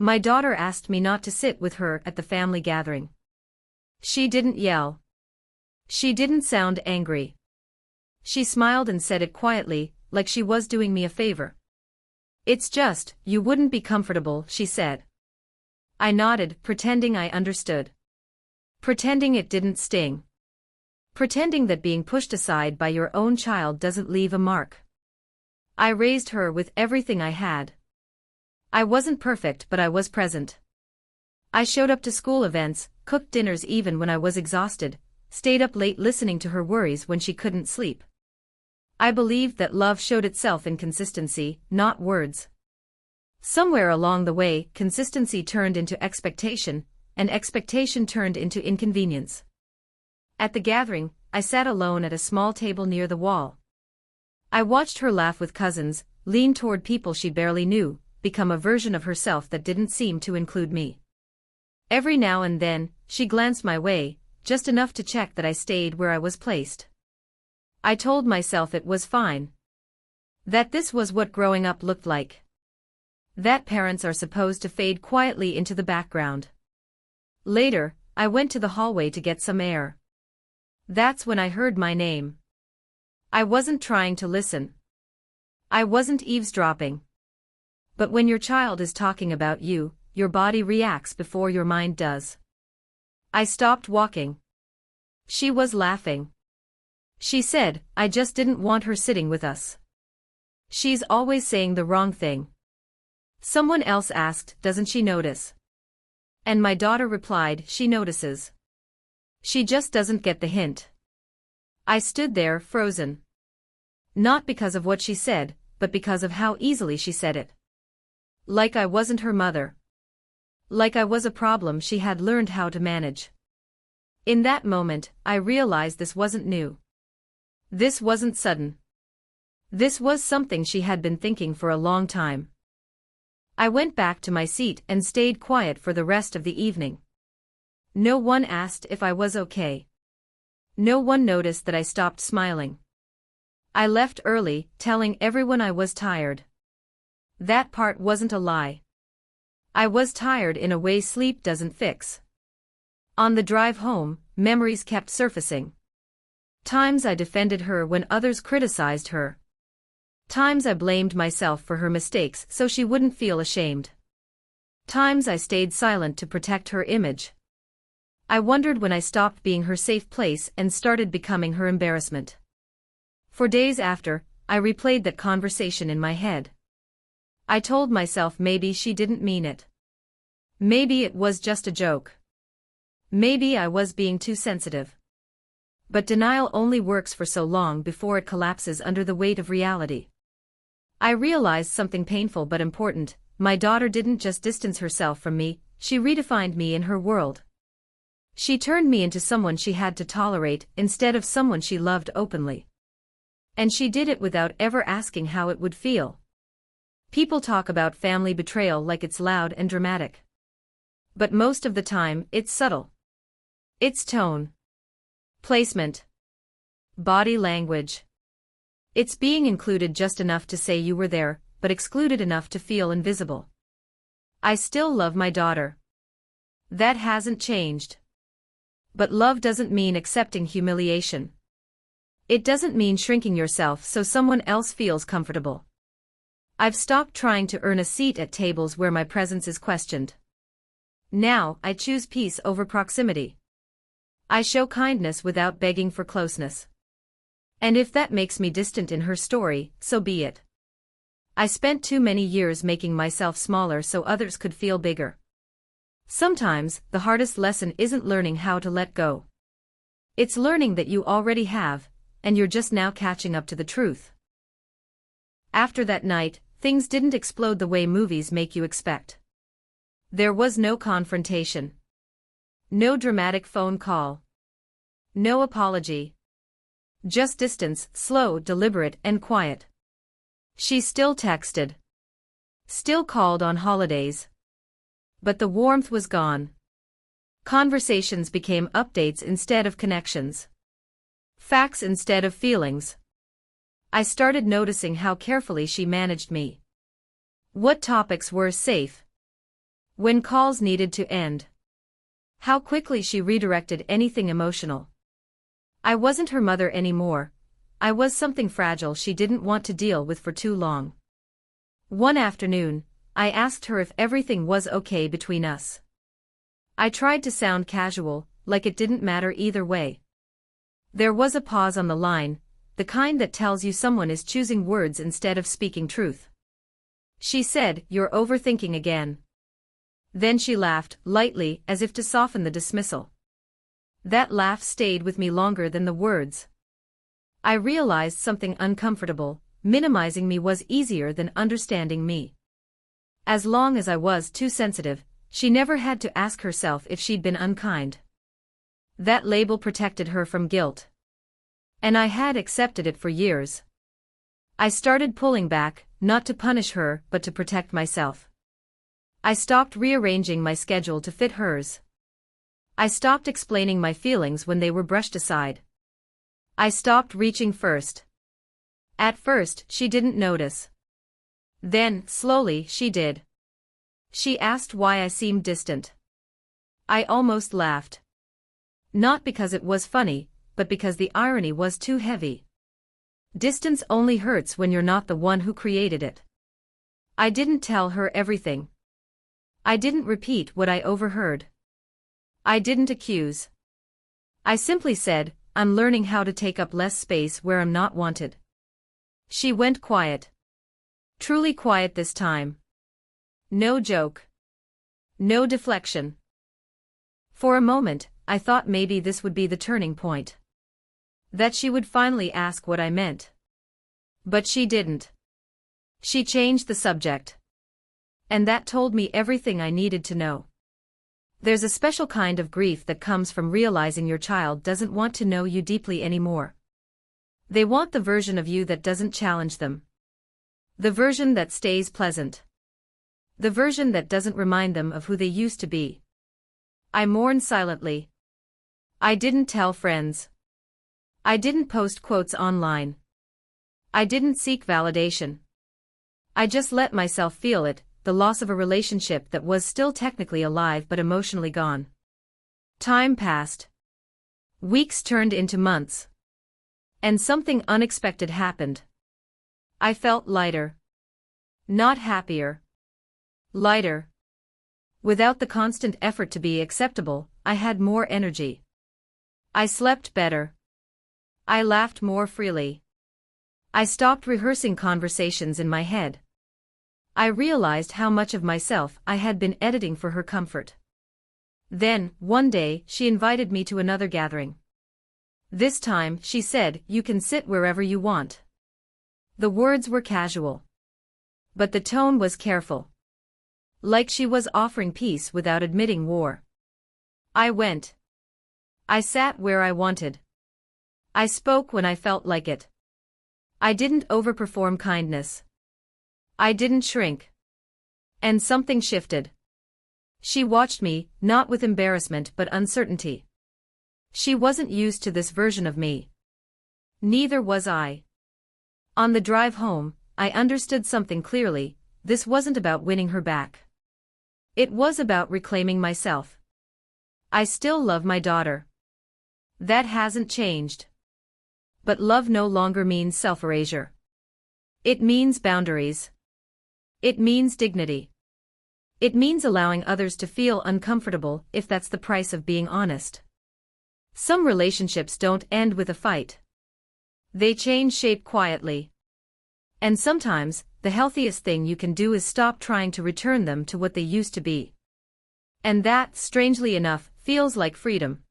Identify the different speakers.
Speaker 1: My daughter asked me not to sit with her at the family gathering. She didn't yell. She didn't sound angry. She smiled and said it quietly, like she was doing me a favor. "It's just, you wouldn't be comfortable," she said. I nodded, pretending I understood. Pretending it didn't sting. Pretending that being pushed aside by your own child doesn't leave a mark. I raised her with everything I had. I wasn't perfect, but I was present. I showed up to school events, cooked dinners even when I was exhausted, stayed up late listening to her worries when she couldn't sleep. I believed that love showed itself in consistency, not words. Somewhere along the way, consistency turned into expectation, and expectation turned into inconvenience. At the gathering, I sat alone at a small table near the wall. I watched her laugh with cousins, lean toward people she barely knew, become a version of herself that didn't seem to include me. Every now and then, she glanced my way, just enough to check that I stayed where I was placed. I told myself it was fine. That this was what growing up looked like. That parents are supposed to fade quietly into the background. Later, I went to the hallway to get some air. That's when I heard my name. I wasn't trying to listen. I wasn't eavesdropping. But when your child is talking about you, your body reacts before your mind does. I stopped walking. She was laughing. She said, "I just didn't want her sitting with us. She's always saying the wrong thing." Someone else asked, "Doesn't she notice?" And my daughter replied, "She notices. She just doesn't get the hint." I stood there, frozen. Not because of what she said, but because of how easily she said it. Like I wasn't her mother. Like I was a problem she had learned how to manage. In that moment, I realized this wasn't new. This wasn't sudden. This was something she had been thinking for a long time. I went back to my seat and stayed quiet for the rest of the evening. No one asked if I was okay. No one noticed that I stopped smiling. I left early, telling everyone I was tired. That part wasn't a lie. I was tired in a way sleep doesn't fix. On the drive home, memories kept surfacing. Times I defended her when others criticized her. Times I blamed myself for her mistakes so she wouldn't feel ashamed. Times I stayed silent to protect her image. I wondered when I stopped being her safe place and started becoming her embarrassment. For days after, I replayed that conversation in my head. I told myself maybe she didn't mean it. Maybe it was just a joke. Maybe I was being too sensitive. But denial only works for so long before it collapses under the weight of reality. I realized something painful but important. My daughter didn't just distance herself from me, she redefined me in her world. She turned me into someone she had to tolerate instead of someone she loved openly. And she did it without ever asking how it would feel. People talk about family betrayal like it's loud and dramatic. But most of the time, it's subtle. It's tone. Placement. Body language. It's being included just enough to say you were there, but excluded enough to feel invisible. I still love my daughter. That hasn't changed. But love doesn't mean accepting humiliation. It doesn't mean shrinking yourself so someone else feels comfortable. I've stopped trying to earn a seat at tables where my presence is questioned. Now, I choose peace over proximity. I show kindness without begging for closeness. And if that makes me distant in her story, so be it. I spent too many years making myself smaller so others could feel bigger. Sometimes, the hardest lesson isn't learning how to let go. It's learning that you already have, and you're just now catching up to the truth. After that night, things didn't explode the way movies make you expect. There was no confrontation. No dramatic phone call. No apology. Just distance, slow, deliberate, and quiet. She still texted. Still called on holidays. But the warmth was gone. Conversations became updates instead of connections. Facts instead of feelings. I started noticing how carefully she managed me. What topics were safe? When calls needed to end. How quickly she redirected anything emotional. I wasn't her mother anymore. I was something fragile she didn't want to deal with for too long. One afternoon, I asked her if everything was okay between us. I tried to sound casual, like it didn't matter either way. There was a pause on the line, the kind that tells you someone is choosing words instead of speaking truth. She said, "You're overthinking again." Then she laughed, lightly, as if to soften the dismissal. That laugh stayed with me longer than the words. I realized something uncomfortable: minimizing me was easier than understanding me. As long as I was too sensitive, she never had to ask herself if she'd been unkind. That label protected her from guilt. And I had accepted it for years. I started pulling back, not to punish her, but to protect myself. I stopped rearranging my schedule to fit hers. I stopped explaining my feelings when they were brushed aside. I stopped reaching first. At first, she didn't notice. Then, slowly, she did. She asked why I seemed distant. I almost laughed. Not because it was funny, but because the irony was too heavy. Distance only hurts when you're not the one who created it. I didn't tell her everything. I didn't repeat what I overheard. I didn't accuse. I simply said, "I'm learning how to take up less space where I'm not wanted." She went quiet. Truly quiet this time. No joke. No deflection. For a moment, I thought maybe this would be the turning point. That she would finally ask what I meant. But she didn't. She changed the subject. And that told me everything I needed to know. There's a special kind of grief that comes from realizing your child doesn't want to know you deeply anymore. They want the version of you that doesn't challenge them. The version that stays pleasant. The version that doesn't remind them of who they used to be. I mourned silently. I didn't tell friends. I didn't post quotes online. I didn't seek validation. I just let myself feel it, the loss of a relationship that was still technically alive but emotionally gone. Time passed. Weeks turned into months. And something unexpected happened. I felt lighter. Not happier. Lighter. Without the constant effort to be acceptable, I had more energy. I slept better. I laughed more freely. I stopped rehearsing conversations in my head. I realized how much of myself I had been editing for her comfort. Then, one day, she invited me to another gathering. This time, she said, "You can sit wherever you want." The words were casual. But the tone was careful. Like she was offering peace without admitting war. I went. I sat where I wanted. I spoke when I felt like it. I didn't overperform kindness. I didn't shrink. And something shifted. She watched me, not with embarrassment but uncertainty. She wasn't used to this version of me. Neither was I. On the drive home, I understood something clearly: this wasn't about winning her back. It was about reclaiming myself. I still love my daughter. That hasn't changed. But love no longer means self-erasure. It means boundaries. It means dignity. It means allowing others to feel uncomfortable if that's the price of being honest. Some relationships don't end with a fight. They change shape quietly. And sometimes, the healthiest thing you can do is stop trying to return them to what they used to be. And that, strangely enough, feels like freedom.